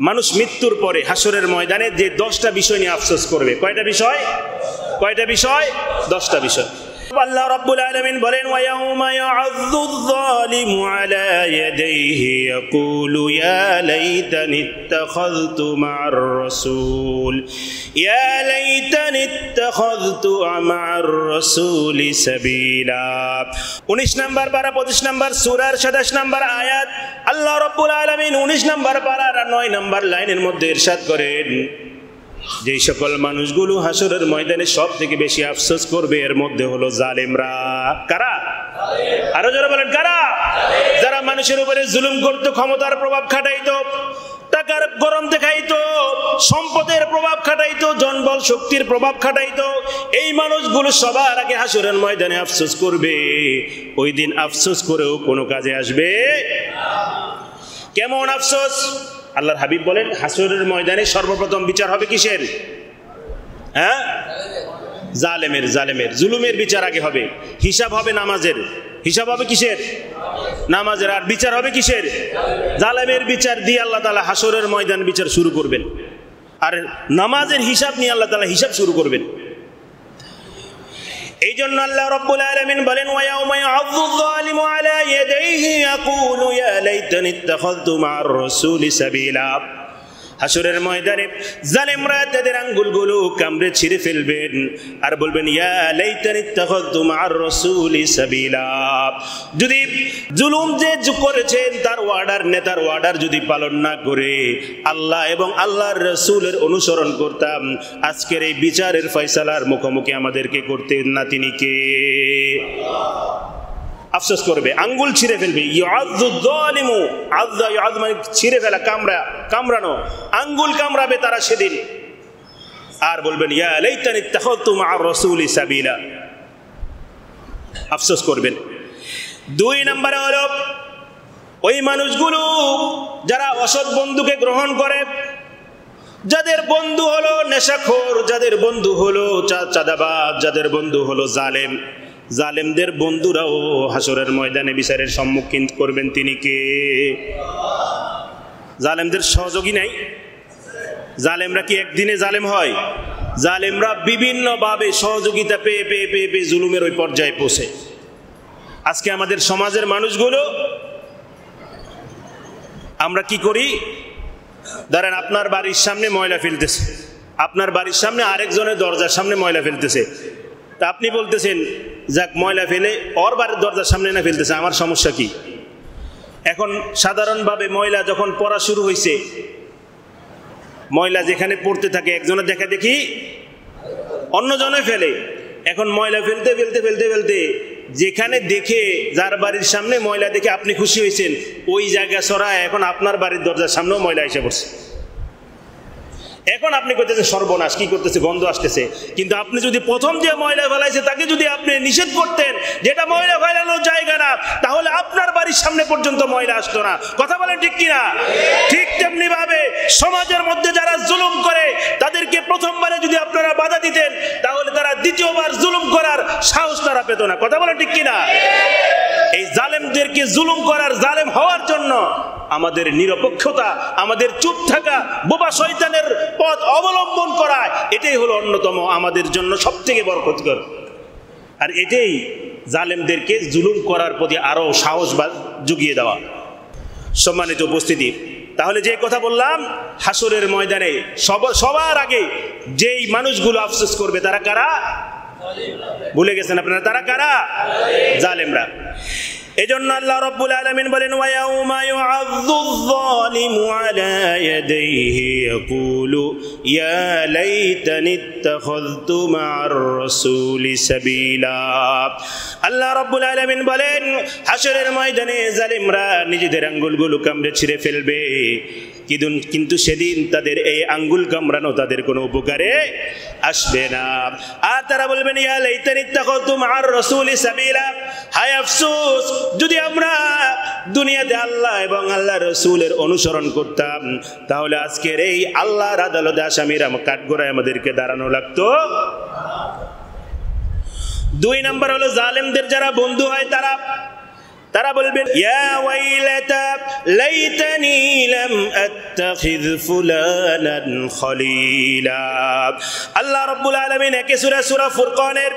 মানুষ মৃত্যুর পরে হাসরের ময়দানে যে 10টা বিষয় নিয়ে আফসোস করবে। কয়টা বিষয়? 10টা বিষয়। আল্লাহ রাব্বুল আলামিন বলেন ওয়ায়াউমা ইয়া'আযযুয যালিমু আলা ইয়াদাইহি ইয়াকুলু ইয়া লাইতানি ইত্তাখাযতু মা'আর রাসূল ইয়া লাইতানি ইত্তাখাযতু মা'আর রাসূলি সাবিলা। 19 নম্বর পারা 25 নম্বর সূরার 27 নম্বর আয়াত আল্লাহ রাব্বুল আলামিন 19 নম্বর পারার 9 নম্বর লাইনের মধ্যে ইরশাদ করেন যে সকল মানুষগুলো হাসরের ময়দানে সব থেকে বেশি আফসোস করবে এর মধ্যে হলো জালেমরা। কারা? আরো যারা বলেন কারা? যারা মানুষের উপরে জুলুম করতো, ক্ষমতার প্রভাব খাটাইতো, টাকার গরম দেখাইতো, সম্পদের প্রভাব খাটাইতো, জনবল শক্তির প্রভাব খাটাইতো, এই মানুষগুলো সবার আগে হাসরের ময়দানে আফসোস করবে। ওই দিন আফসোস করেও কোনো কাজে আসবে। কেমন আফসোস? আল্লাহর হাবিব বলেন হাসরের ময়দানে সর্বপ্রথম বিচার হবে কিসের? হ্যাঁ, জালেমের। জুলুমের বিচার আগে হবে। হিসাব হবে নামাজের। হিসাব হবে কিসের? নামাজের। আর বিচার হবে কিসের? জালেমের বিচার দিয়ে আল্লাহ তাআলা হাসরের ময়দান বিচার শুরু করবেন। আর নামাজের হিসাব নিয়ে আল্লাহ তাআলা হিসাব শুরু করবেন। এই জন্য আল্লাহ রাব্বুল আলামিন বলেন ওয়ায়াউমা ইয়া'আযযুয যালিমু আলা ইয়াদাইহি ইয়াকুলু ইয়া লাইতানি ইত্তাখাযতু মা'আর রাসূলি সাবিলা। হাসরের ময়দানে জালেমরা তাদের আঙ্গুলগুলো কামড়ে ছিঁড়ে ফেলবেন আর বলবেন ইয়া লাইতানি ইত্তাখাযতু মা'আর রাসূলি সাবিলা। যদি জুলুম যে করেছেন তার ওয়ার্ডার, নেতার ওয়ার্ডার যদি পালন না করে আল্লাহ এবং আল্লাহর রাসূলের অনুসরণ করতাম, আজকের এই বিচারের ফয়সালার মুখোমুখি আমাদেরকে করতেন না। তিনি কে? আফসোস করবে, আঙ্গুল ছিঁড়ে ফেলবে। ইয়া'আযযুয যালিমু, আযযা ইয়া'আয মানে ছিঁড়ে ফেলা, কামড়ানো, আঙ্গুল কামড়াবে তারা সেদিন। আর বলবেন ইয়া লাইতানি ইত্তাখাযতু মা'আর রাসূলি সাবিলা। আফসোস করবেন। 2 নম্বরে হলো ওই মানুষগুলো যারা অসৎ বন্ধুকে গ্রহণ করে, যাদের বন্ধু হলো নেশাখোর, যাদের বন্ধু হলো চাঁদাবাজ, যাদের বন্ধু হলো জালেম, জালেমদের বন্ধুরাও হাসরের ময়দানে বিচারের সম্মুখীন করবেন। তিনি কে? জালেমদের সহযোগী নাই? জালেমরা কি একদিনে জালেম হয়? জালেমরা বিভিন্নভাবে সহযোগিতা পেয়ে পেয়ে পেয়ে পেয়ে জুলুমের ওই পর্যায়ে পৌঁছে। আজকে আমাদের সমাজের মানুষগুলো আমরা কি করি? ধরেন আপনার বাড়ির সামনে ময়লা ফেলতেছে, আপনার বাড়ির সামনে আরেকজনের দরজার সামনে ময়লা ফেলতেছে, তা আপনি বলতেছেন যাক ময়লা ফেলে ওর বাড়ির দরজার সামনে না ফেলতেছে, আমার সমস্যা কি? এখন সাধারণভাবে ময়লা যখন পড়া শুরু হয়েছে, ময়লা যেখানে পড়তে থাকে একজনের দেখা দেখি অন্যজনে ফেলে। এখন ময়লা ফেলতে ফেলতে ফেলতে ফেলতে যেখানে দেখে যার বাড়ির সামনে ময়লা দেখে আপনি খুশি হয়েছেন, ওই জায়গা সরায় এখন আপনার বাড়ির দরজার সামনেও ময়লা এসে পড়ছে। এখন আপনি করতেছে সর্বনাশ, কি করতেছে, গন্ধ আসতেছে। কিন্তু আপনি যদি প্রথম যে ময়লা ফেলাইছে তাকে যদি আপনি নিষেধ করতেন যেটা ময়লা ফেলানোর জায়গা না, তাহলে আপনার বাড়ির সামনে পর্যন্ত ময়লা আসতো না। কথা বলেন ঠিক কিনা? ঠিক তেমনি ভাবে সমাজের মধ্যে যারা জুলুম করে তাদেরকে প্রথমবারে যদি আপনারা বাধা দিতেন, তাহলে তারা দ্বিতীয়বার জুলুম করার সাহস তারা পেত না। কথা বলেন ঠিক কিনা? এই জালেমদেরকে জুলুম করার, জালেম হওয়ার জন্য আমাদের নিরপেক্ষতা, আমাদের চুপ থাকা, বোবা শয়তানের পথ অবলম্বন করা, এটাই হলো অন্যতম আমাদের জন্য সবথেকে বড় ক্ষতিকর। আর এটাই জালেমদেরকে জুলুম করার প্রতি আরো সাহস জুগিয়ে দেওয়া। সম্মানিত উপস্থিতি, তাহলে যে কথা বললাম, হাসরের ময়দানে সবার আগে যেই মানুষগুলো আফসোস করবে তারা কারা? ভুলে গেছেন আপনারা? তারা কারা? জালেমরা। এজন্য আল্লাহ রাব্বুল আলামিন বলেন ওয়ায়াউমা ইউ'আযযুয যালিমু আলা ইয়াদাইহি ইয়াকুলু ইয়া লাইতানি ইত্তাখাযতু মা'আর রাসূলি সাবিলা। আল্লাহ রাব্বুল আলামিন বলেন হাসরের ময়দানে জালিমরা নিজেদের আঙ্গুলগুলো কামড়ে ছিঁড়ে ফেলবে, কিন্তু সেদিন তাদের এই আঙ্গুল কামড়ানো তাদের কোনো উপকারে আসবে না। আর তারা বলবেন ইয়া লাইতানি ইত্তাখাযতু মা'আর রাসূলি সাবিলা। হায় আফসোস, যদি আমরা দুনিয়াতে আল্লাহ এবং আল্লাহ রাসূলের অনুসরণ করতাম, তাহলে আজকের এই আল্লাহর আদালতে আসামিরা কাঠগড়ায় আমাদেরকে দাঁড়ানো লাগতো। 2 নম্বর হলো জালেমদের যারা বন্ধু হয় তারা বলবেন ইয়া ওয়াইলাতা লাইতানি লাম আত্তাখিয ফুলানান খলিলা। আল্লাহ রাব্বুল আলামিন একে সূরা ফুরকানের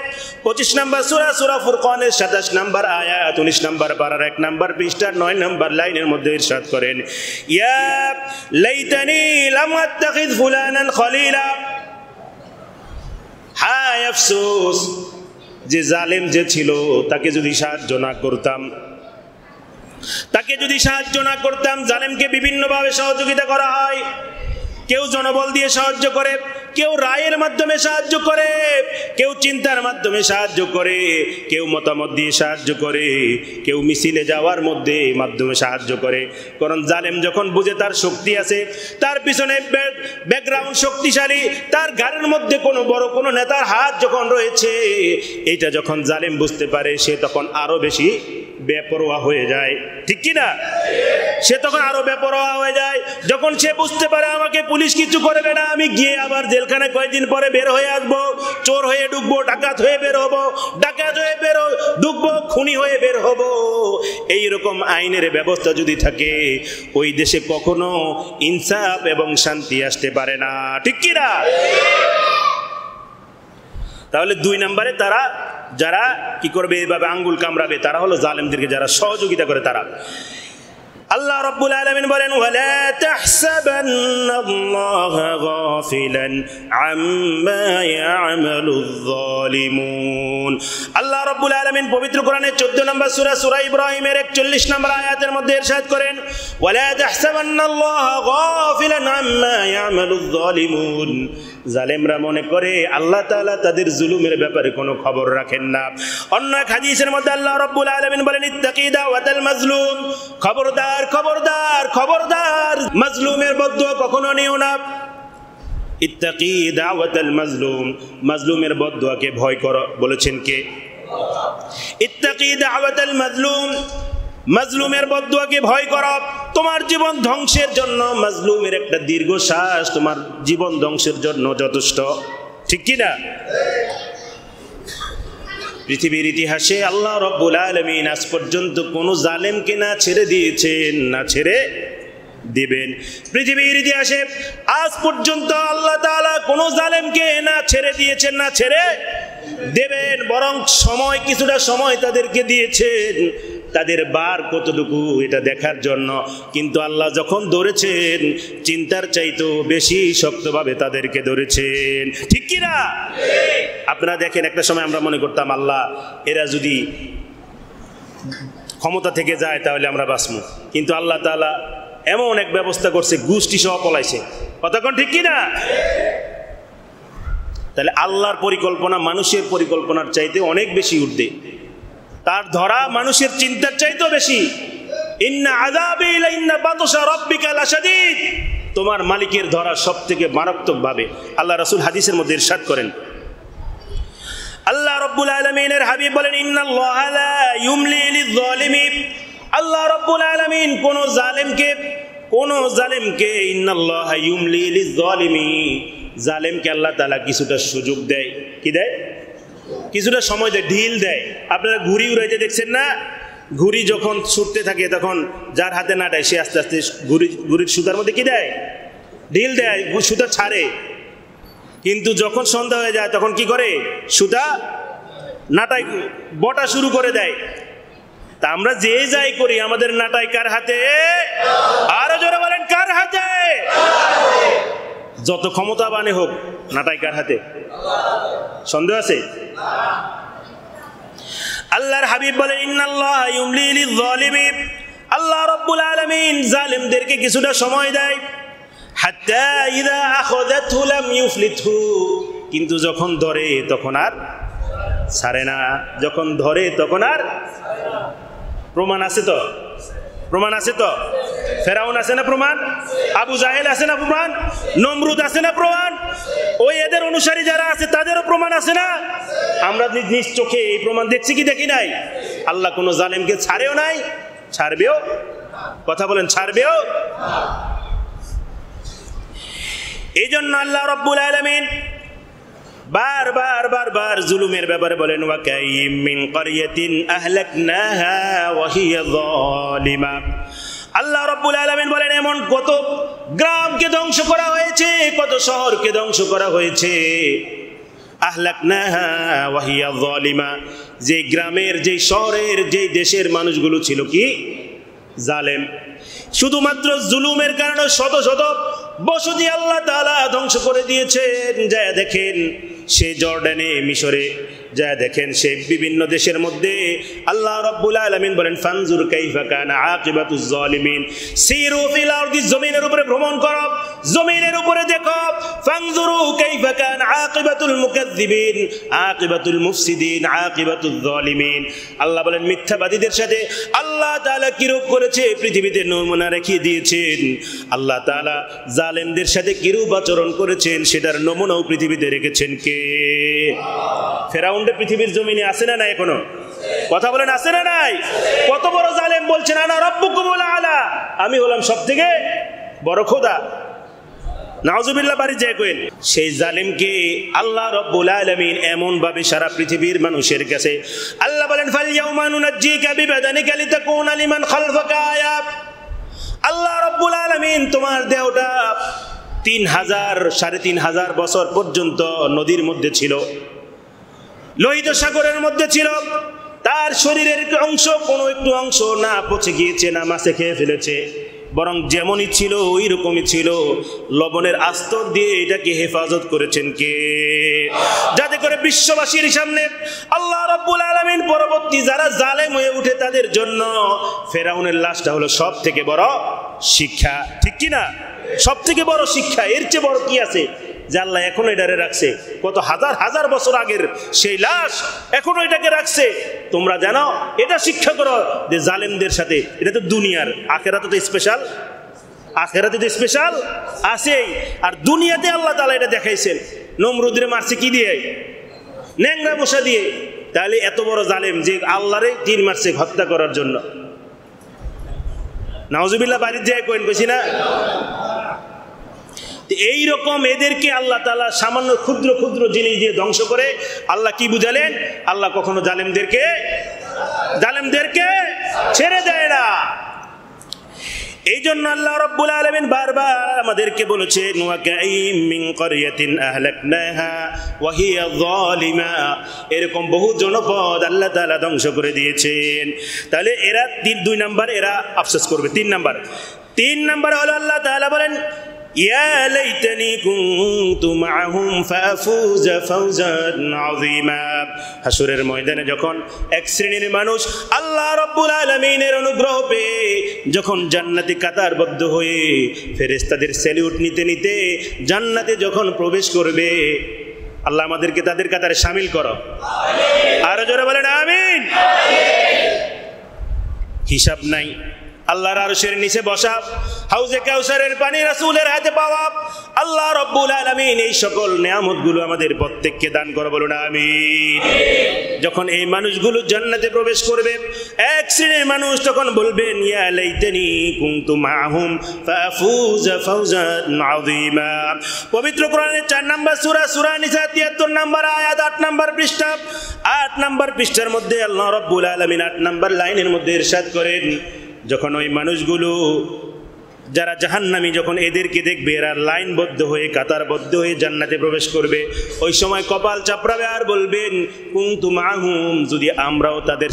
25 নম্বর সূরা ফুরকানের 27 নম্বর আয়াত 19 নম্বর পারার 1 নম্বর পৃষ্ঠার 9 নম্বর লাইনের মধ্যে ইরশাদ করেন ইয়া লাইতানি লাম আত্তাখিয ফুলানান খলিলা। হায় আফসোস যে জালেম যে ছিল তাকে যদি সাহায্য না করতাম, জালেমকে বিভিন্নভাবে সহযোগিতা করা হয়। কেউ জনবল দিয়ে সাহায্য করে, কেউ রায়ের মাধ্যমে সাহায্য করে, কেউ চিন্তার মাধ্যমে সাহায্য করে, কেউ মতামত দিয়ে সাহায্য করে, কেউ মিছিলে যাওয়ার মাধ্যমে সাহায্য করে। কারণ জালেম যখন বুঝে তার শক্তি আছে, তার পিছনে ব্যাকগ্রাউন্ড শক্তিশালী, তার ঘাড়ের মধ্যে বড় কোনো নেতার হাত যখন রয়েছে, এটা যখন জালেম বুঝতে পারে, সে তখন আরো বেশি বেপরোয়া হয়ে যায়। ঠিক কি না? সে তখন আরো বেপরোয়া হয়ে যায়। যখন সে বুঝতে পারে আমাকে পুলিশ কিছু করবে না, আমি গিয়ে আবার জেলখানে কয়েকদিন পরে বের হয়ে আসবো, চোর হয়ে ঢুকবো, ডাকাত হয়ে বের হবো, ঢুকবো, খুনি হয়ে বের হবো, এইরকম আইনের ব্যবস্থা যদি থাকে, ওই দেশে কখনো ইনসাফ এবং শান্তি আসতে পারে না। ঠিক কি না? তাহলে 2 নম্বরে তারা যারা কি করবে, এইভাবে আঙ্গুল কামড়াবে, তারা হলো জালেমদেরকে যারা সহযোগিতা করে তারা। আল্লাহ রাব্বুল আলামিন বলেন ওয়ালা তাহসাবান্নাল্লাহা গাফিলান আম্মা ইয়ামালুয যালিমুন। আল্লাহ রাব্বুল আলামিন পবিত্র কোরআনের 14 নম্বর সূরা ইব্রাহিমের 41 নম্বর আয়াতের মধ্যে ইরশাদ করেন ওয়ালা তাহসাবান্নাল্লাহা গাফিলান আম্মা ইয়ামালুয যালিমুন। জালেমরা মনে করে আল্লাহ তাআলা তাদের জুলুমের ব্যাপারে কোনো খবর রাখেন না। অন্য এক হাদিসের মধ্যে আল্লাহ রাব্বুল আলামিন বলেন ইত্তাকি দাওয়াতাল মাজলুম, খবরদার খবরদার খবরদার মাজলুমের বদদুয়া কখনো নিও না। ইত্তাকি দাওয়াতাল মাজলুম, মাজলুমের বদদুয়াকে ভয় করো বলেছেন কে? ইত্তাকি দাওয়াতাল মাজলুম, মাজলুমের বদদুয়াকে ভয় করো। তোমার জীবন ধ্বংসের জন্য মাজলুমের একটা দীর্ঘশ্বাস তোমার জীবন ধ্বংসের জন্য যথেষ্ট। ঠিক কি না? পৃথিবীর ইতিহাসে আল্লাহ রাব্বুল আলামিন আজ পর্যন্ত কোন জালেমকে না ছেড়ে দিয়েছেন, না ছেড়ে দিবেন। পৃথিবীর ইতিহাসে আজ পর্যন্ত আল্লাহ তাআলা কোন জালেমকে না ছেড়ে দিয়েছেন, না ছেড়ে দেবেন। বরং কিছুটা সময় তাদেরকে দিয়েছেন, তাদের বার কতটুকু এটা দেখার জন্য। কিন্তু আল্লাহ যখন ধরেছেন, চিন্তার চাইতেও বেশি শক্তভাবে তাদেরকে ধরেছেন। ঠিক কি না? আপনারা দেখেন, একটা সময় আমরা মনে করতাম আল্লাহ এরা যদি ক্ষমতা থেকে যায় তাহলে আমরা বাঁচবো, কিন্তু আল্লাহ তাআলা এমন এক ব্যবস্থা করছে, গোষ্ঠী সহ পলাইছে। কতক্ষণ ঠিক কি না? তাহলে আল্লাহর পরিকল্পনা মানুষের পরিকল্পনার চাইতে অনেক বেশি ঊর্ধ্বে, তার ধরা মানুষের চিন্তার চাইতেও বেশি। ইন্না আযাবি ইন্না বাতশা রাব্বিকা লাশাদীদ, তোমার মালিকের ধরা সবথেকে মারাত্মক ভাবে। আল্লাহ রাসূল হাদিসের মধ্যে ইরশাদ করেন, আল্লাহ রাব্বুল আলামিনের হাবিব বলেন ইন্নাল্লাহা লা ইউমলি লিয-যালিমিন। আল্লাহ রাব্বুল আলামিন কোন জালেমকে ইন্নাল্লাহা ইউমলি লিয-যালিমিন, জালেমকে আল্লাহ তাআলা কিছুটা সুযোগ দেয়। কি দেয়? কিছুটা সময় দেয়, ঢিল দেয়। আপনারা ঘুড়ি উড়াইতে দেখছেন না? ঘুড়ি যখন ছুটতে থাকে তখন যার হাতে না দেয় সে আস্তে আস্তে ঘুড়ির সুতার মধ্যে কি দেয়? ঢিল দেয়, সুতা ছাড়ে। কিন্তু যখন সন্ধ্যা হয়ে যায় তখন কি করে? সুতা নাটাই বটা শুরু করে দেয়। তা আমরা যে যাই করি, আমাদের নাটাই কার হাতে? আরো জোরে বলেন, কার হাতে? যত ক্ষমতাবান হোক, নাটাই কার হাতে? সন্দেহ আছে? আল্লাহর হাবিব বলেন ইন্নাল্লাহা ইউমলি লিয-যালিমিন, আল্লাহ রাব্বুল আলামিন জালেমদেরকে কিছুটা সময় দেয়। হাত্তা ইযা আখাযাতহু লাম ইউফলিতহু, কিন্তু যখন ধরে তখন আর ছাড়ে না। যখন ধরে তখন আর প্রমাণ আছে তো? প্রমাণ আছে তো? ফেরাউন আছে না প্রমাণ? আবু জাহেল আছে না প্রমাণ? নমরুদ আছে না প্রমাণ? ওই এদের অনুসারী যারা আছে তাদেরও প্রমাণ আছে না? আমরা নিজ চোখে এই প্রমাণ দেখছি কি দেখি নাই? আল্লাহ কোন জালেমকে ছাড়েও নাই, ছাড়বেও। কথা বলেন, ছাড়বেও। এই জন্য আল্লাহ রাব্বুল আলামিন বারবার জুলুমের ব্যাপারে বলেন ওয়া কাইয়িম মিন ক্বরিয়াতিন আহলাকনাহা ওয়া হিয়া যালিমা। আল্লাহ রাব্বুল আলামিন বলেন এমন কত গ্রামকে ধ্বংস করা হয়েছে, কত শহরকে ধ্বংস করা হয়েছে। আহলাকনাহা ওয়া হিয়া যালিমা, যে গ্রামের, যে শহরের, যে দেশের মানুষগুলো ছিল কি জালেম। শুধুমাত্র জুলুমের কারণে শত শত বসতি আল্লাহ তাআলা ধ্বংস করে দিয়েছেন। যায় দেখেন সে জর্ডানে, মিশরে, যা দেখেন সে বিভিন্ন দেশের মধ্যে আল্লাহ রাব্বুল আলামিন বলেন ফানজুর কাইফা কানা আকিবাতুজ জালিমিন, সিরু ফিল আরদি, জমিনের উপরে ভ্রমণ করো, জমিনের উপরে দেখো, ফানজুরু কাইফা কানা আকিবাতুল মুকাজ্জিবিন, আকিবাতুল মুফসিদিন, আকিবাতুজ জালিমিন। আল্লাহ বলেন মিথ্যাবাদীদের সাথে আল্লাহ তাআলা কিরূপ করেছে পৃথিবীতে নমুনা রেখে দিয়েছেন। আল্লাহ তাআলা জালেমদের সাথে কিরূপ আচরণ করেছেন সেটার নমুনাও পৃথিবীতে রেখেছেন কে? ফেরাউন পৃথিবীর জমিনে আছে না নাই? এখনো কথা বলেন আছে না নাই? কত বড় জালেম, বলছেন আনা রাব্বুকুমুল আলা, আমি হলাম সবথেকে বড় খোদা। নাউজুবিল্লাহ বাড়ি যায় কইন। সেই জালিমকে আল্লাহ রাব্বুল আলামিন এমন ভাবে সারা পৃথিবীর মানুষের কাছে আল্লাহ বলেন ফাল ইয়াউমা নুনাজ্জিকা বিবাদানিকা লিতাকুনা লিমান খালফাকা আয়া। আল্লাহ রাব্বুল আলামিন তোমার দেহটা ৩,০০০ বছর পর্যন্ত নদীর মধ্যে ছিল, লোহিত সাগরের মধ্যে ছিল, তার শরীরের অংশ কোনো একটু অংশ না পচে গিয়েছে, না মাছে খেয়ে ফেলেছে, বরং যেমনই ছিল ওই রকমই ছিল। লবণের আস্তর দিয়ে এটাকে হেফাজত করেছেন কে? যাতে করে বিশ্ববাসীর সামনে আল্লাহ রাব্বুল আলামিন পরবর্তী যারা জালেম হয়ে উঠে তাদের জন্য ফেরাউনের লাশটা হলো সব থেকে বড় শিক্ষা, ঠিক কি না? সব থেকে বড় শিক্ষা, এর চেয়ে বড় কি আছে যে আল্লাহ এখনো এটারে রাখছে? কত হাজার বছর আগের সেই লাশ এখনো এটাকে রাখছে। তোমরা জানো, এটা শিক্ষা করো যে জালেমদের সাথে, এটা তো দুনিয়ার, আখেরাতে তো স্পেশাল, আখেরাতে তো স্পেশাল আছেই। আর দুনিয়াতে আল্লাহ তাআলা এটা দেখাইছেন, নমরুদের মারছে কি দিয়ে? ন্যাংরা মশা দিয়ে। তাহলে এত বড় জালেম যে আল্লাহরে তীর মারছে হত্যা করার জন্য। নাউজুবিল্লাহ বাড়ির যায় কইন, কইছি না? এই রকম এদেরকে আল্লাহ তাআলা সামান্য ক্ষুদ্র ক্ষুদ্র জিনিস দিয়ে ধ্বংস করে আল্লাহ কি বুঝালেন? আল্লাহ কখনো জালেমদেরকে ছেড়ে দেয় না। এই জন্য আল্লাহ রাব্বুল আলামিন বারবার আমাদেরকে বলেছেন ওয়া কাইয়িম মিন ক্বরিয়াতিন আহলাকনাহা ওয়া হিয়া যালিমা। এরকম বহু জনপদ আল্লাহ তাআলা ধ্বংস করে দিয়েছেন। তাহলে এরা 2 নাম্বার, এরা আফসোস করবে। 3 নাম্বার হলো আল্লাহ তাআলা বলেন ইয়া লাইতানি কুনতু মাআহুম ফাফুজা ফাওজান আযীমা। হাসরের ময়দানে যখন এক শ্রেণীর মানুষ আল্লাহ রাব্বুল আলামিনের অনুগ্রহ পেয়ে যখন জান্নাতে কাতারবদ্ধ হয়ে ফেরেশতাদের স্যালিউট নিতে নিতে জান্নাতে যখন প্রবেশ করবে, আল্লাহ আমাদেরকে তাদের কাতারে শামিল করো, আমিন। আরো জোরে বলেন আমিন। হিসাব নাই, আল্লাহর আরশের নিচে বসা, হাউজে কাউসারের পানি রাসূলের হাতে পাওয়া, আল্লাহ রাব্বুল আলামিন এই সকল নিয়ামতগুলো আমাদের প্রত্যেককে দান করো, বলুন আমিন। যখন এই মানুষগুলো জান্নাতে প্রবেশ করবে, এক শ্রেণীর মানুষ তখন বলবেন ইয়া লাইতানি কুনতু মাআহুম ফাফুজা ফাওজান আযীমা। পবিত্র কোরআনের 4 নম্বর সূরা নিসা 73 নম্বর আয়াত 8 নম্বর পৃষ্ঠা, 8 নম্বর পৃষ্ঠার মধ্যে আল্লাহ রাব্বুল আলামিন 8 নম্বর লাইনের মধ্যে ইরশাদ করেন, যখন ওই মানুষগুলো যারা জাহান্নামী যখন এদেরকে দেখবে, এরা লাইনবদ্ধ হয়ে কাতারবদ্ধ হয়ে জান্নাতে প্রবেশ করবে, ওই সময় কপাল চাপড়াবে আর বলবেন কুনতু মাআহুম, যদি আমরাও তাদের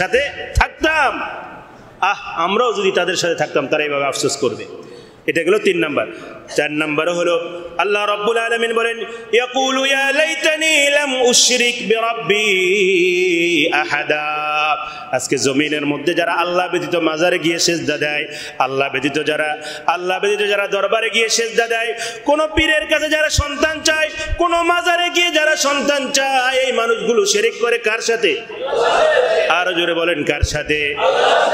সাথে থাকতাম, আমরাও যদি তাদের সাথে থাকতাম, তারা এইভাবে আফসোস করবে। এটা গেল 3 নাম্বার। 4 নাম্বার হলো আল্লাহ রাব্বুল আলামিন বলেন ইয়াকুলু ইয়া লাইতানি লাম উশরিক বিরাব্বি আহাদা। আজকে জমিনের মধ্যে যারা আল্লাহ ব্যতীত মাজারে গিয়ে সিজদা দেয়, আল্লাহ ব্যতীত যারা দরবারে গিয়ে সিজদা দেয়, কোন পীরের কাছে যারা সন্তান চায়, কোন মাজারে গিয়ে যারা সন্তান চায়, এই মানুষগুলো শিরক করে কার সাথে? আরো জোরে বলেন কার সাথে?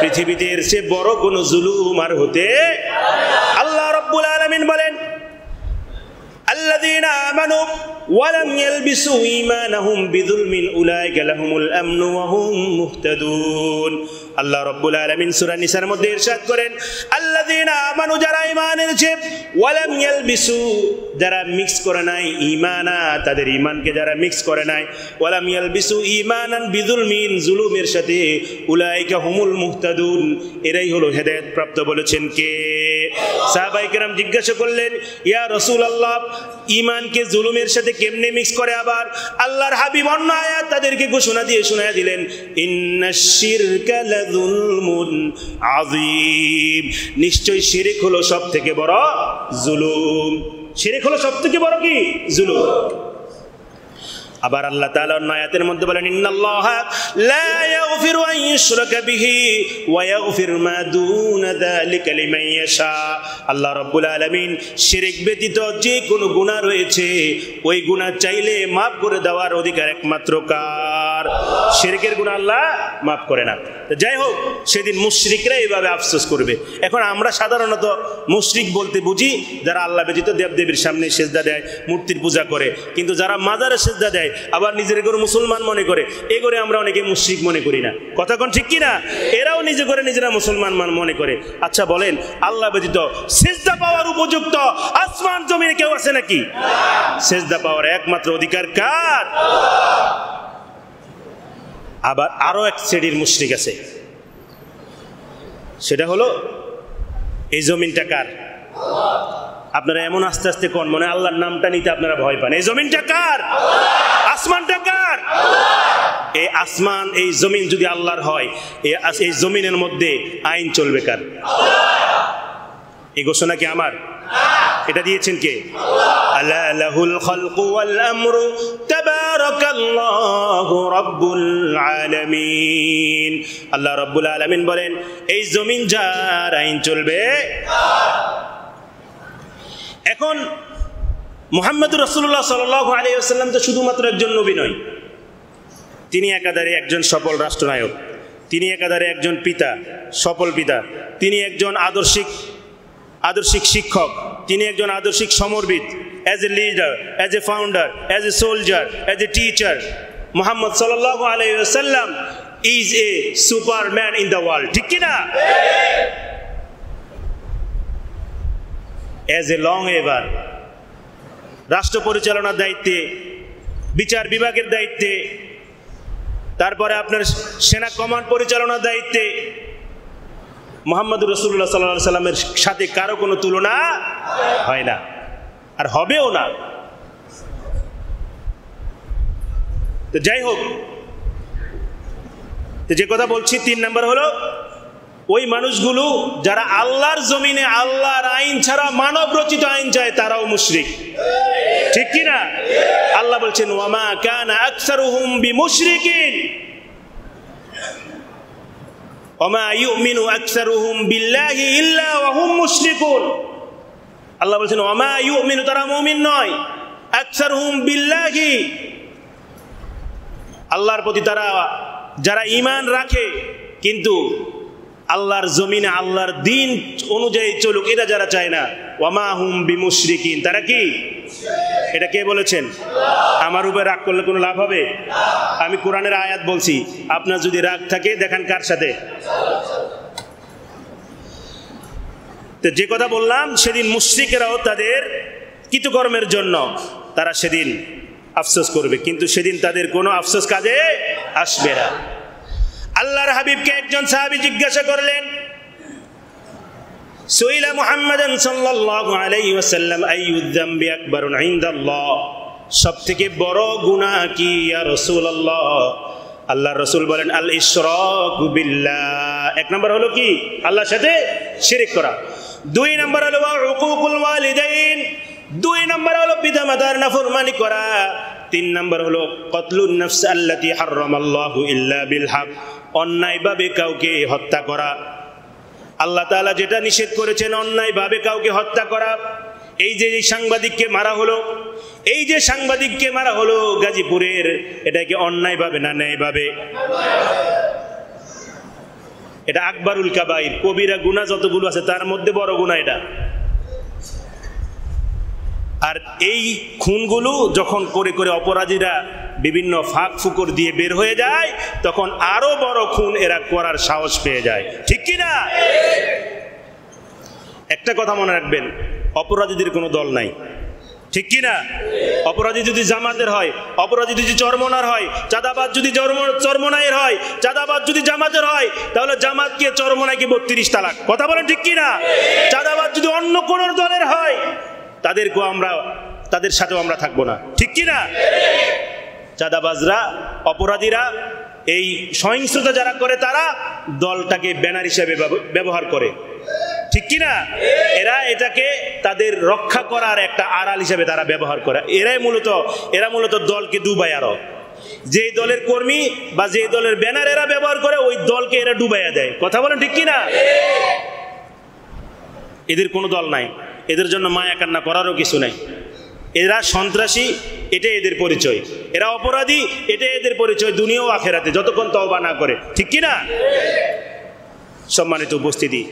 পৃথিবীতে এর চেয়ে বড় কোন জুলুম আর হতে আল্লাহ রাব্বুল আলামিন বলেন الذين آمنوا ولم يلبسوا إيمانهم بظلم أولئك لهم الأمن وهم مهتدون। আল্লাহ রাব্বুল আলামিন সূরা নিসার মধ্যে ইরশাদ করেন الذين آمنوا যারা ঈমান এনেছে, ওয়ালাম ইয়ালবিসু যারা মিক্স করে নাই ঈমানা, তাদের ঈমানকে যারা মিক্স করে নাই, ওয়ালাম ইয়ালবিসু ঈমানান বিযুলমিন, জুলুমের সাথে, উলাইকা হুমুল মুহতাদুন, এরাই হলো হেদায়েত প্রাপ্ত। বলেছেন কে? সাহাবায়ে কেরাম জিজ্ঞাসা করলেন, ইয়া রাসূলুল্লাহ, ঈমানকে জুলুমের সাথে কেমনে মিক্স করে? আবার আল্লাহর হাবিব অন্য আয়াত তাদেরকে ঘোষণা দিয়ে শোনায়া দিলেন, ইন্নাশ শিরকা লাযুলমুন আযীম, নিশ্চয় শিরক হলো সবথেকে বড় জুলুম। শিরক হলো সবথেকে বড় কি? জুলুম। আবার আল্লাহ তাআলা অন্য আয়াতের মধ্যে বলেন, ইন্নাল্লাহা লা ইয়াগফিরু আন ইউশরাকা বিহি ওয়া ইয়াগফিরু মা দুনা যালিকা লিমান ইয়াশা। আল্লাহ রাব্বুল আলামিন শিরক ব্যতীত যে কোনো গুনাহ রয়েছে ওই গুনাহ চাইলে maaf করে দেওয়ার অধিকার একমাত্র কার? শিরকের গুনাহ আল্লাহ maaf করে না। তো যাই হোক, সেদিন মুশরিকরা এইভাবে আফসোস করবে। এখন আমরা সাধারণত মুশরিক বলতে বুঝি যারা আল্লাহ ব্যতীত দেবদেবীর সামনে সেজদা দেয়, মূর্তির পূজা করে, কিন্তু যারা মাজারে সেজদা দেয় আবার নিজের করে মুসলমান মনে করে, এই করে আমরা অনেকে মুশরিক মনে করি না। কথা কোন ঠিক কিনা? এরাও নিজে করে নিজেরা মুসলমান মনে করে। আচ্ছা বলেন, আল্লাহ ব্যতীত সেজদা পাওয়ার উপযুক্ত আসমান জমিনে কেউ আছে নাকি? সেজদা পাওয়ার একমাত্র অধিকার কার? আবার আরো এক শ্রেণীর মুশরিক আছে, সেটা হলো এই জমিনটা কার? আপনারা এমন আস্তে আস্তে কোন মনে আল্লাহর নামটা নিতে আপনারা ভয় পান। এই জমিনটা কার? আসমানটা কার? এই আসমান, এই জমিন যদি আল্লাহর হয়, এই জমিনের মধ্যে আইন চলবে কার? এই ঘোষণা কি আমার? এটা দিয়েছেন কে? আলা লাহুল খালকু ওয়াল আমরু তাবারাকাল্লাহু রাব্বুল আলামিন। আল্লাহ রাব্বুল আলামিন বলেন, এই জমিন যার, আইন চলবে। এখন মুহাম্মদুর রাসূলুল্লাহ সাল্লাল্লাহু আলাইহি ওয়াসাল্লাম তো শুধুমাত্র একজন নবী নয়, তিনি একাধারে একজন সফল রাষ্ট্রনায়ক, তিনি একাধারে একজন পিতা, সফল পিতা, তিনি একজন আদর্শিক শিক্ষক, তিনি একজন আদর্শিক সমরবিদ। As a leader, as a founder, as a soldier, as a teacher, Muhammad সাল্লাল্লাহু আলাইহি ওয়াসাল্লাম is a superman in the world. ঠিক কি না? অ্যাজ এ লং এভার, রাষ্ট্র পরিচালনার দায়িত্বে, বিচার বিভাগের দায়িত্বে, তারপরে আপনার সেনা কমান্ড পরিচালনার দায়িত্বে, মুহাম্মদুর রাসূলুল্লাহ সাল্লাল্লাহু আলাইহি সাল্লামের সাথে কারো কোনো তুলনা হয় না, আর হবেও না। তো যাই হোক, তো যে কথা বলছি, 3 নাম্বার হলো ওই মানুষগুলো যারা আল্লাহর জমিনে আল্লাহর আইন ছাড়া মানব রচিত আইন চায়, তারাও মুশরিক। ঠিক কি না? আল্লাহ বলছেন, ওয়ামা কানা আকসারুহুম বিমুশরিকিন ওয়ামা ইউমিনু আকসারুহুম বিল্লাহি ইল্লা ওয়া হুম মুশরিকুন। আল্লাহ বলছেন, ওয়ামা ইউমিনু, তারা মুমিন নয়, আকসারুহুম বিল্লাহি, আল্লাহর প্রতি তারা যারা ঈমান রাখে কিন্তু আল্লাহর জমিনে আল্লাহর দিন অনুযায়ী চলুক, এটা যারা চায় না, ওয়ামা হুম বিমুশরিকিন, তারা কি? এটা কে বলেছেন? আমার উপরে রাগ করলে কোনো লাভ হবে? আমি কোরআনের আয়াত বলছি, আপনার যদি রাগ থাকে দেখান কার সাথে। তো যে কথা বললাম, সেদিন মুশরিকেরাও তাদের কৃতকর্মের জন্য তারা সেদিন আফসোস করবে, কিন্তু সেদিন তাদের কোনো আফসোস কাজে আসবে না। আল্লাহর হাবিবকে একজন সাহাবী জিজ্ঞাসা করলেন, সুইলা মুহাম্মাদান সাল্লাল্লাহু আলাইহি ওয়াসাল্লাম আইয়ুয যামবি আকবারু ইনদাল্লাহ, সবথেকে বড় গুনাহ কি ইয়া রাসূলুল্লাহ? আল্লাহর রাসূল বলেন, আল ইশরাকু বিল্লাহ। 1 নাম্বার হলো কি? আল্লাহর সাথে শিরক করা। 2 নাম্বার হলো উকুকুল ওয়ালিদাইন, 2 নাম্বার হলো পিতামাতার নাফরমানি করা। 3 নাম্বার হলো কতলুন নাফস আল্লাতী হারামাল্লাহু ইল্লা বিল হক, অন্যায়ভাবে কাউকে হত্যা করা। আল্লাহ তাআলা যেটা নিষেধ করেছেন, অন্যায়ভাবে কাউকে হত্যা করা। এই যে সাংবাদিককে মারা হলো, এই যে সাংবাদিককে মারা হলো গাজীপুরের, এটা কি অন্যায়ভাবে না ন্যায়ভাবে? এটা আকবারুল কাবাইর, কবিরা গুনাহ যতগুলো আছে তার মধ্যে বড় গুনাহ এটা। আর এই খুনগুলো যখন করে করে অপরাধীরা বিভিন্ন ফাঁক ফুকর দিয়ে বের হয়ে যায়, তখন আরো বড় খুন এরা করার সাহস পেয়ে যায়। ঠিক কি না? একটা কথা মনে রাখবেন, অপরাধীদের কোনো দল নাই, ঠিক কি না? অপরাধী যদি জামাতের হয়, অপরাধী যদি চরমনার হয়, চাঁদাবাজ যদি চরমনাইয়ের হয়, চাঁদাবাজ যদি জামাতের হয়, তাহলে জামাতকে চরমনাইকে 32 তালাক। কথা বলেন ঠিক কি না? চাঁদাবাজ যদি অন্য কোন দলের হয়, তাদের সাথেও আমরা থাকবো না। ঠিক কি না? চাঁদাবাজরা, অপরাধীরা, এই সহিংসতা যারা করে তারা দলটাকে ব্যানার হিসেবে ব্যবহার করে। ঠিক কি না? এরা এটাকে তাদের রক্ষা করার একটা আড়াল হিসেবে তারা ব্যবহার করে। এরা মূলত দলকে ডুবায়। আরো যে দলের কর্মী বা যে দলের ব্যানার এরা ব্যবহার করে, ওই দলকে এরা ডুবাইয়া দেয়। কথা বলেন ঠিক কি না? এদের কোনো দল নাই, এদের জন্য মায়া কান্না করারও কিছু নাই। এরা সন্ত্রাসী, এটাই এদের পরিচয়। এরা অপরাধী, এটাই এদের পরিচয় দুনিয়া ও আখেরাতে, যতক্ষণ তওবা না করে। ঠিক কি না? সম্মানিত উপস্থিতি,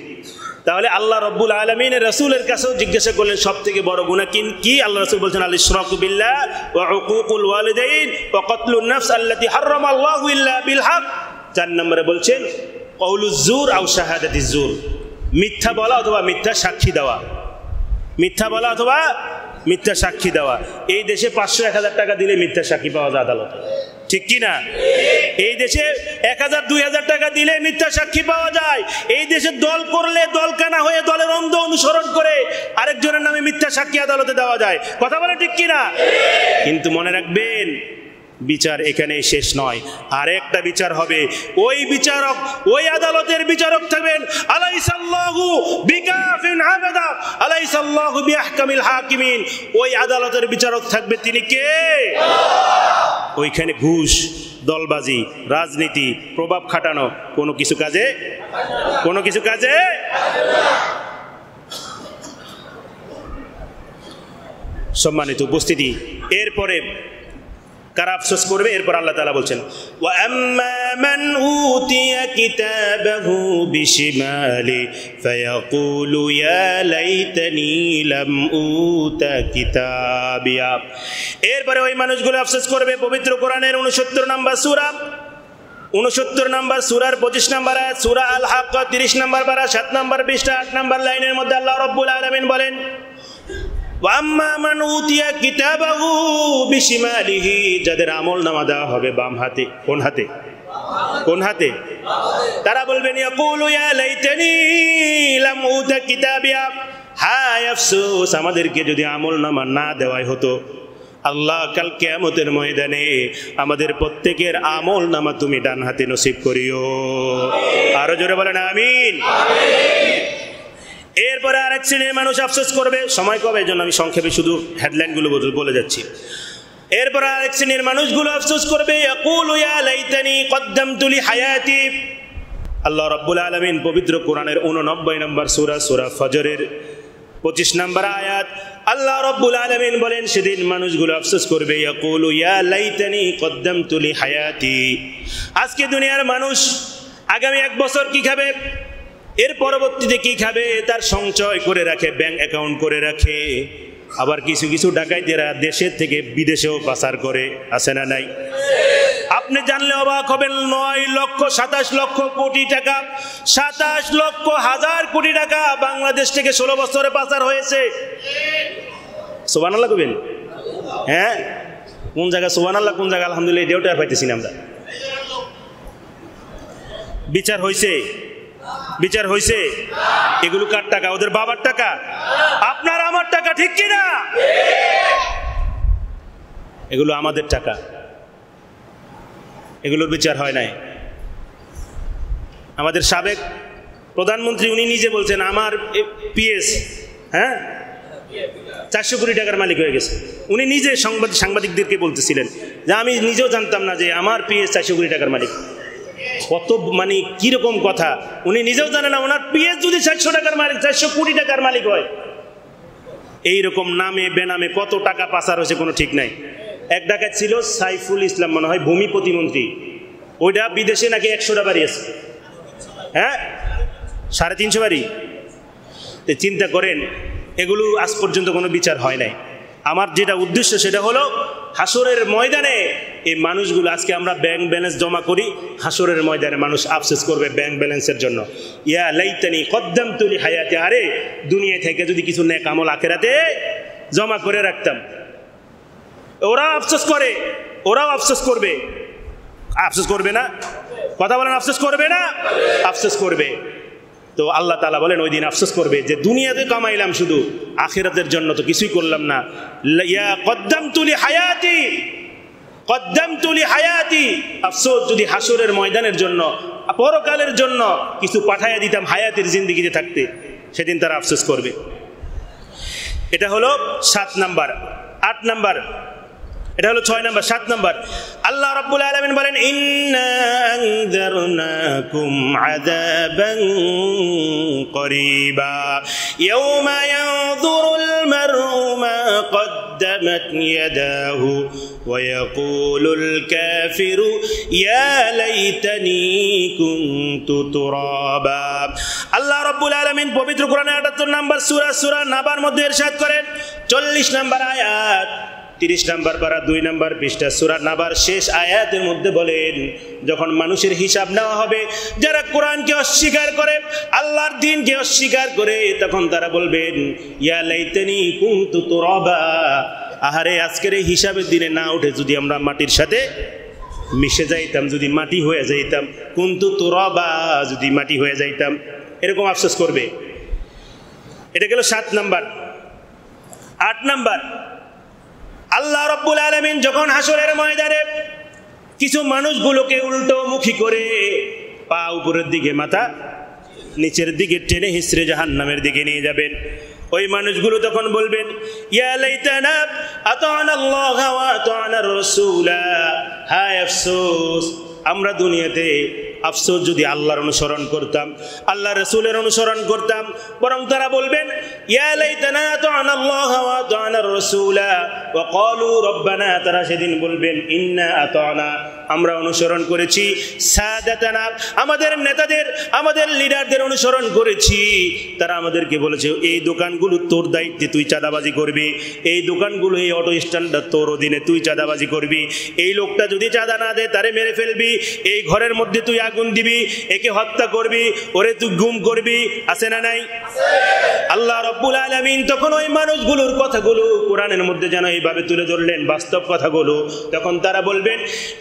তাহলে আল্লাহ রাব্বুল আলামিনের রাসূলের কাছেও জিজ্ঞাসা করলেন সবথেকে বড় গুনাহ কি? আল্লাহ রাসূল বলছেন আল ইশরাকু বিল্লাহ ওয়া উকুকুল ওয়ালিদাইন ওয়া কতলুন নাফস আল্লাতী হারামাল্লাহু ইল্লা বিল হক। 4 নম্বরে বলছেন কওলুজ জুর আও শাহাদাতিজ জুর, মিথ্যা বলা অথবা মিথ্যা সাক্ষী দেওয়া। মিথ্যা বলা অথবা মিথ্যা সাক্ষী দেওয়া। এই দেশে 500-1000 টাকা দিলে মিথ্যা সাক্ষী পাওয়া যায় আদালতে। ঠিক কি না? এই দেশে 1000-2000 টাকা দিলে মিথ্যা সাক্ষী পাওয়া যায়। এই দেশে দল করলে, দল কানা হয়ে দলের অন্ধ অনুসরণ করে আরেকজনের নামে মিথ্যা সাক্ষী আদালতে দেওয়া যায়। কথা বলে ঠিক কি না? কিন্তু মনে রাখবেন, বিচার এখানেই শেষ নয়, আরেকটা বিচার হবে। ওই বিচারক, ওই আদালতের বিচারক থাকবেন আলাইসাল্লাহু বিকাফিন আবাদা আলাইসাল্লাহু বিআহকামিল হাকিমিন। ওই আদালতের বিচারক থাকবে তিনি কে? ওইখানে ঘুষ, দলবাজি, রাজনীতি, প্রভাব খাটানো কোনো কিছু কাজে সম্মানিত উপস্থিতি, এরপরে কারা আফসোস করবে? এরপর আল্লাহ তাআলা বলছেন ওয়া আম্মা মান উতিয়া কিতাবাহু বিশিমালি ফায়াকুলু ইয়া লাইতানি লাম উতা কিতাবিয়া। এরপরে ওই মানুষগুলো আফসোস করবে। পবিত্র কোরআনের 69 নম্বর সূরা, 69 নম্বর সূরার 25 নম্বর আয়াত, সূরা আল হাক্ক 30 নম্বর পারা 7 নম্বর পৃষ্ঠা 8 নম্বর লাইনের মধ্যে আল্লাহ রাব্বুল আলামিন বলেন ওয়াম্মা মান উতিয়া কিতাবাহু বিশিমালিহি, যাদের আমলনামা দেওয়া হবে বাম হাতে। কোন হাতে? কোন হাতে? তারা বলবেন ইয়াকুলু ইয়া লাইতানি লাম উতা কিতাবিয়া, হায় আফসোস আমাদেরকে যদি আমলনামা না দেওয়াই হতো। আল্লাহ কাল কিয়ামতের ময়দানে আমাদের প্রত্যেকের আমলনামা তুমি ডান হাতে নসিব করিও। আরো জোরে বলেন আমিন। এরপরে আরেক শ্রেণীর মানুষ আফসোস করবে। সময় কবে, এই জন্য আমি সংক্ষেপে শুধু হেডলাইনগুলো বলে যাচ্ছি। এরপরে আরেক শ্রেণীর মানুষগুলো আফসোস করবে ইয়াকুলু ইয়া লাইতানি কদ্দামতু লি হায়াতি। আল্লাহ রাব্বুল আলামিন পবিত্র কোরআনের 89 নম্বর সূরা, সূরা ফজরের 25 নম্বর আয়াত, আল্লাহ রাব্বুল আলামিন বলেন সেদিন মানুষগুলো আফসোস করবে ইয়াকুলু ইয়া লাইতানি কদ্দামতু লি হায়াতি। আজকে দুনিয়ার মানুষ আগামী 1 বছর কি খাবে, এর পরবর্তীতে কি খাবে তার সঞ্চয় করে রাখে, ব্যাংক অ্যাকাউন্ট করে রাখে। আবার কিছু কিছু ডাকাইতেরা দেশের থেকে বিদেশেও পাচার করে, আছে না নাই? আপনি জানলে অবাক হবেন, 9,27 লক্ষ কোটি টাকা, 27 লক্ষ হাজার কোটি টাকা বাংলাদেশ থেকে 16 বছরে পাচার হয়েছে। সুবহানাল্লাহ কইবেন? হ্যাঁ, কোন জায়গায় সুবহানাল্লাহ, কোন জায়গায় আলহামদুলিল্লাহ, এটাও টের পাইতেছি না আমরা। বিচার হয়েছে? বিচার হয়েছে? এগুলো কার টাকা? ওদের বাবার টাকা, আপনার আমার টাকা। ঠিক কিনা? এগুলো আমাদের টাকা, এগুলোর বিচার হয় নাই। আমাদের সাবেক প্রধানমন্ত্রী উনি নিজে বলছেন আমার পিএস 400 কোটি টাকার মালিক হয়ে গেছে। উনি নিজে সাংবাদিকদেরকে বলতেছিলেন যে আমি নিজেও জানতাম না যে আমার পিএস 400 কোটি টাকার মালিক। কত মানে কিরকম কথা, উনি নিজেও জানেন না ওনার পিএস যদি 400 টাকার মালিক, 400 কোটি টাকার মালিক হয়। এইরকম নামে বেনামে কত টাকা পাচার হয়েছে কোনো ঠিক নাই। এক ডাকাত ছিল সাইফুল ইসলাম, মনে হয় ভূমি প্রতিমন্ত্রী, ওইটা বিদেশে নাকি 100টা বাড়ি আছে। 350 বাড়ি। চিন্তা করেন, এগুলো আজ পর্যন্ত কোনো বিচার হয় নাই। আমার যেটা উদ্দেশ্য সেটা হলো হাসরের ময়দানে এই মানুষগুলো, আজকে আমরা ব্যাংক ব্যালেন্স জমা করি, হাসরের ময়দানে মানুষ আফসোস করবে ব্যাংক ব্যালেন্সের জন্য। ইয়া লাইতানি কদ্দামতু লি হায়াতি, আরে দুনিয়া থেকে যদি কিছু নেক আমল আখিরাতে জমা করে রাখতাম। ওরাও আফসোস করে, ওরাও আফসোস করবে। আফসোস করবে না? কথা বলেন, আফসোস করবে না? আফসোস করবে। তো আল্লাহ তাআলা বলেন ওই দিন আফসোস করবে যে দুনিয়াতে কামাইলাম শুধু, আখিরাতের জন্য তো কিছুই করলাম না। ইয়া কদ্দামতু লি হায়াতি, কদ্দামতু লি হায়াতি। আফসোস যদি হাসরের ময়দানের জন্য, পরকালের জন্য কিছু পাঠাইয়া দিতাম হায়াতের জিন্দেগিতে থাকতে, সেদিন তারা আফসোস করবে। এটা হলো 7 নাম্বার। 8 নাম্বার, এটা হলো 6 নাম্বার। 7 নাম্বার, আল্লাহ রাব্বুল আলামিন বলেন ইন্না আনযারনাকুম আযাবান করিবা ইয়াওমা ইয়ানযুরুল মারউ মা কদ্দামাত ইয়াদাহু ওয়া ইয়াকুলুল কাফিরু ইয়া লাইতানি কুনতু তুরাবা। আল্লাহ রাব্বুল আলামিন পবিত্র কোরআনের 78 নাম্বার সূরা নাবার মধ্যে ইরশাদ করেন, 40 নাম্বার আয়াত, 30 নাম্বার পারা 2 নাম্বার পৃষ্ঠা সূরা নাবার শেষ আয়াতের মধ্যে বলেন, যখন মানুষের হিসাব নেওয়া হবে, যারা কোরআনকে অস্বীকার করে, আল্লাহর দ্বীনকে অস্বীকার করে, তখন তারা বলবেন ইয়া লাইতানি কুনতু তুরাবা, আহারে আজকের এই হিসাবের দিনে না উঠে যদি আমরা মাটির সাথে মিশে যাইতাম, যদি মাটি হয়ে যাইতাম, কুনতু তুরাবা, যদি মাটি হয়ে যাইতাম, এরকম আফসোস করবে। এটা গেল 7 নাম্বার। 8 নাম্বার, আল্লাহ রাব্বুল আলামিন যখন হাসরের ময়দানে কিছু মানুষগুলোকে উল্টো মুখী করে পা উপরের দিকে মাথা নিচের দিকে টেনে হিসড়ে জাহান্নামের দিকে নিয়ে যাবেন, ওই মানুষগুলো তখন বলবেন ইয়া লাইতানা আতা'না আল্লাহ ওয়া আতা'না রাসূলা, হায় আফসোস আমরা দুনিয়াতে আফসোস যদি আল্লাহর অনুসরণ করতাম, আল্লাহ রাসূলের অনুসরণ করতাম। বরং তারা বলবেন ইয়া লাইতানা আতা'না আল্লাহ ওয়া আতা'না রাসূলা ওয়া ক্বালু রাব্বানা, তারা সেদিন বলবেন ইন্না আতা'না, আমরা অনুসরণ করেছি সাদাতানা, আমাদের নেতাদের, আমাদের লিডারদের অনুসরণ করেছি। তারা আমাদেরকে বলেছে এই দোকানগুলো তোর দায়িত্বে, তুই চাঁদাবাজি করবি, এই দোকানগুলো, এই অটো স্ট্যান্ডটা তোর অধীনে, তুই চাঁদাবাজি করবি, এই লোকটা যদি চাঁদা না দেয় তারে মেরে ফেলবি, এই ঘরের মধ্যে তুই আগুন দিবি, একে হত্যা করবি, ওরে তুই গুম করবি, আছে না নাই? আল্লাহ রাব্বুল আলামিন তখন ওই মানুষগুলোর কথাগুলো কোরআনের মধ্যে যেন এইভাবে তুলে ধরলেন, বাস্তব কথাগুলো। তখন তারা বলবেন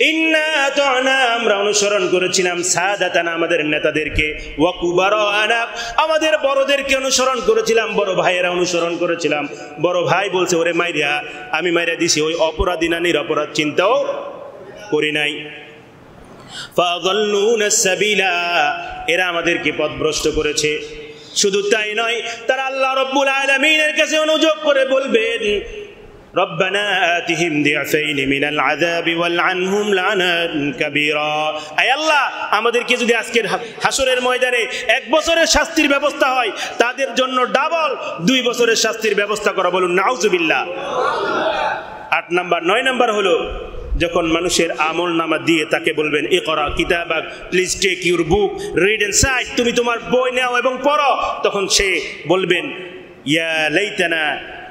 ইন্না আতা'না, আমরা অনুসরণ করেছিলাম সাদাতানা, আমাদের নেতাদেরকে, ওয়া কুবারানা, আমাদের বড়দেরকে অনুসরণ করেছিলাম, বড় ভাইয়েরা অনুসরণ করেছিলাম। বড় ভাই বলছে ওরে মাইরা, আমি মাইরা দিছি, ওই অপরাধী না নিরপরাধ চিন্তাও করি নাই। ফাযাল্লুনা সাবিলা, এরা আমাদেরকে পথভ্রষ্ট করেছে। শুধু তাই নয়, তারা আল্লাহ রাব্বুল আলামিনের কাছে অনুযোগ করে বলবেন রব্বানা আতিহিম দিআফাইনি মিনাল আযাবি ওয়ালআনহুম লানান কাবীরা, আয় আল্লাহ আমাদেরকে যদি আজকের হাসরের ময়দানে 1 বছরের শাস্তির ব্যবস্থা হয়, তাদের জন্য ডাবল 2 বছরের শাস্তির ব্যবস্থা করা, বলুন নাউজুবিল্লাহ। 8 নাম্বার। 9 নাম্বার হলো যখন মানুষের আমল নামা দিয়ে তাকে বলবেন ইকরা কিতাবাক, please take your book, read and sight, তুমি তোমার বই নাও এবং পড়ো। তখন সে বলবেন ইয়া লাইতানা,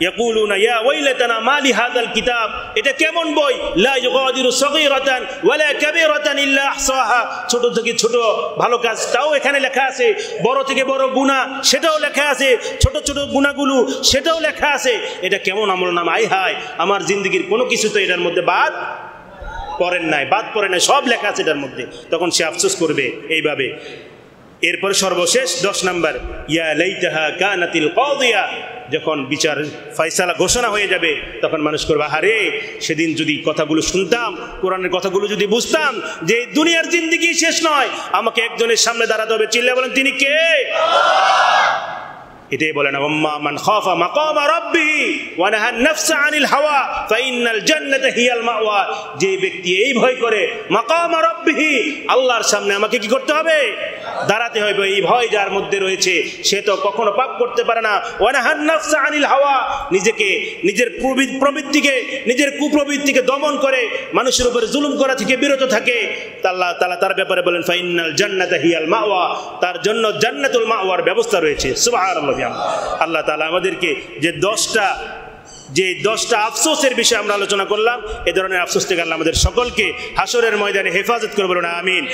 ইয়াকুলুনা ইয়া ওয়াইলাতানা মা লি হাযাল কিতাব, এটা কেমন বই, লা ইউগাদিরু সগীরাতান ওয়ালা কাবীরাতান ইল্লা আহসাহা, ছোট থেকে ছোট ভালো কাজ তাও এখানে লেখা আছে, বড় থেকে বড় গুনাহ সেটাও লেখা আছে, ছোট ছোট গুনাহগুলো সেটাও লেখা আছে। এটা কেমন আমলনামা, আয় হায় আমার জিন্দেগির কোনো কিছু তো এটার মধ্যে বাদ পড়েন নাই, সব লেখা আছে এটার মধ্যে। তখন সে আফসোস করবে এইভাবে। এরপর সর্বশেষ 10 নাম্বার, ইয়া লাইতাহা কানাতিল কাদিয়া, যখন বিচার ফয়সালা ঘোষণা হয়ে যাবে তখন মানুষ করবে আরে সেদিন যদি কথাগুলো শুনতাম, কোরআনের কথাগুলো যদি বুঝতাম যে দুনিয়ার জিন্দেগি শেষ নয়, আমাকে একজনের সামনে দাঁড়াতে হবে, চিল্লা বলেন তিনি কে? এটাই বলেন আম্মা মান খাফা মাকামা রাব্বিহি ওয়া নাহা আন-নাফসা আনিল হাওয়া ফাইন্নাল জান্নাতা হিয়াল মাওয়া, যে ব্যক্তি এই ভয় করে মাকামা রাব্বিহি, আল্লাহর সামনে আমাকে কি করতে হবে? দাঁড়াতে হবে। এই ভয় যার মধ্যে রয়েছে সে তো কখনো পাপ করতে পারে না। ওয়া নাহা আন-নাফসা আনিল হাওয়া, নিজেকে, নিজের প্রবৃত্তিকে, নিজের কুপ্রবৃত্তিকে দমন করে মানুষের উপর জুলুম করা থেকে বিরত থাকে। আল্লাহ তাআলা তার ব্যাপারে বলেন ফাইন্নাল জান্নাতা হিয়াল মাওয়া, তার জন্য জান্নাতুল মাওয়ার ব্যবস্থা রয়েছে। সুবহানাল্লাহ। আল্লাহ তাআলা আমাদেরকে যে 10টা আফসোসের বিষয়ে আমরা আলোচনা করলাম, এ ধরনের আফসোস থেকে আল্লাহ আমাদের সকলকে হাসরের ময়দানে হেফাজত করে, বলুন আমিন।